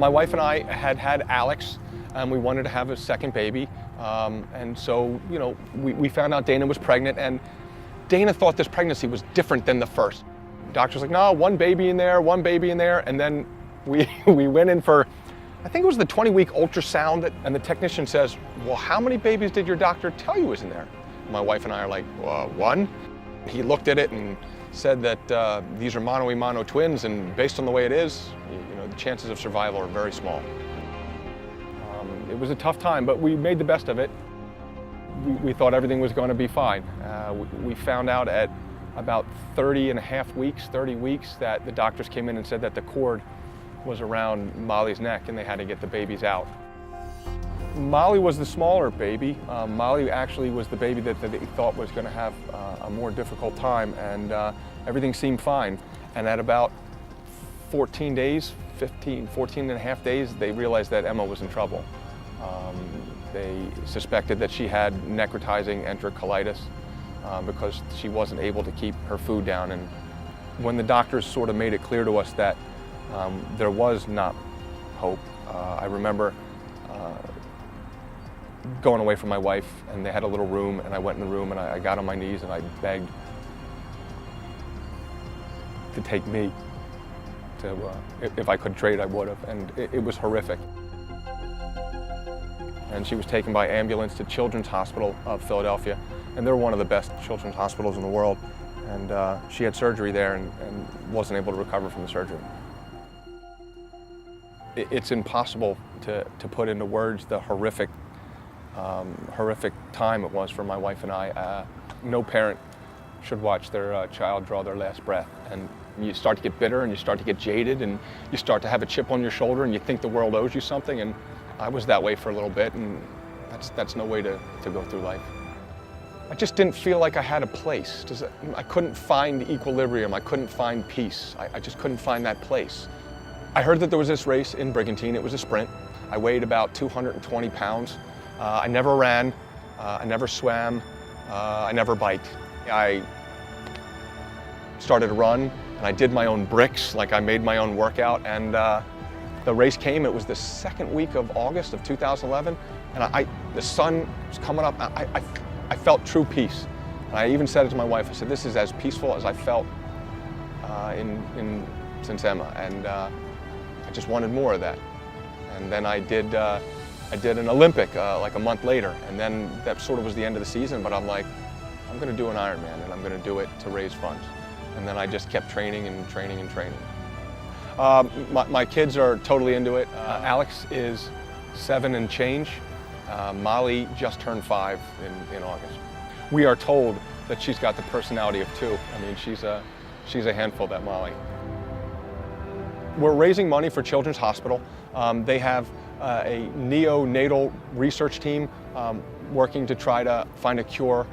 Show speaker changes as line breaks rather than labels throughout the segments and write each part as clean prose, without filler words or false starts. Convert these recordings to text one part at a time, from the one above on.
My wife and I had Alex, and we wanted to have a second baby. And so, you know, we found out Dana was pregnant, and Dana thought this pregnancy was different than the first. Doctor's like, no, one baby in there, and then we went in for, I think it was the 20-week ultrasound, and the technician says, well, how many babies did your doctor tell you was in there? My wife and I are like, one. He looked at it and said that these are mono-e-mono twins, and based on the way it is, you know, the chances of survival are very small. It was a tough time, but we made the best of it. We thought everything was going to be fine. We found out at about 30 weeks, that the doctors came in and said that the cord was around Molly's neck and they had to get the babies out. Molly was the smaller baby. Molly actually was the baby that they thought was going to have a more difficult time, and everything seemed fine. And at about 14 and a half days, they realized that Emma was in trouble. They suspected that she had necrotizing enterocolitis because she wasn't able to keep her food down. And when the doctors sort of made it clear to us that there was not hope, I remember going away from my wife, and they had a little room, and I went in the room and I got on my knees and I begged to take me. If I could trade, I would have, and it was horrific. And she was taken by ambulance to Children's Hospital of Philadelphia, and they're one of the best children's hospitals in the world. And she had surgery there and wasn't able to recover from the surgery. It's impossible to put into words the horrific time it was for my wife and I. No parent should watch their child draw their last breath. And you start to get bitter, and you start to get jaded, and you start to have a chip on your shoulder, and you think the world owes you something. And I was that way for a little bit, and that's no way to go through life. I just didn't feel like I had a place. I couldn't find equilibrium. I couldn't find peace. I just couldn't find that place. I heard that there was this race in Brigantine. It was a sprint. I weighed about 220 pounds. I never ran. I never swam. I never biked. I started to run, and I did my own bricks, like I made my own workout, and the race came. It was the second week of August of 2011, and the sun was coming up. I felt true peace. And I even said it to my wife. I said, this is as peaceful as I felt since Emma, and I just wanted more of that. And then I did an Olympic like a month later, and then that sort of was the end of the season, but I'm like, I'm going to do an Ironman, and I'm going to do it to raise funds. And then I just kept training and training and training. My kids are totally into it. Alex is 7 and change. Molly just turned 5 in August. We are told that she's got the personality of 2. I mean, she's a handful, that Molly. We're raising money for Children's Hospital. They have a neonatal research team working to try to find a cure,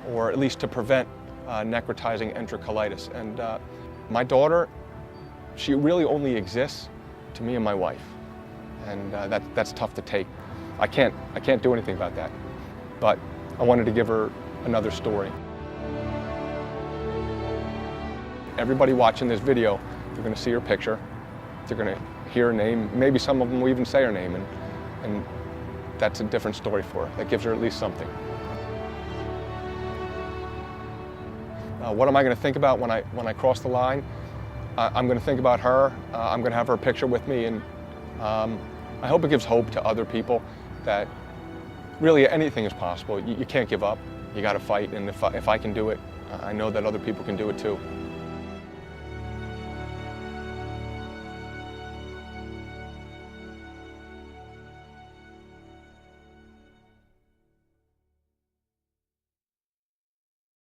or at least to prevent necrotizing enterocolitis. And my daughter, she really only exists to me and my wife, and that's tough to take. I can't do anything about that, but I wanted to give her another story. Everybody watching this video, they're going to see her picture, they're going to hear her name, maybe some of them will even say her name, and that's a different story for her. That gives her at least something. What am I going to think about when I cross the line? I'm going to think about her. I'm going to have her picture with me, and I hope it gives hope to other people that really anything is possible. You can't give up. You got to fight, and if I can do it, I know that other people can do it too.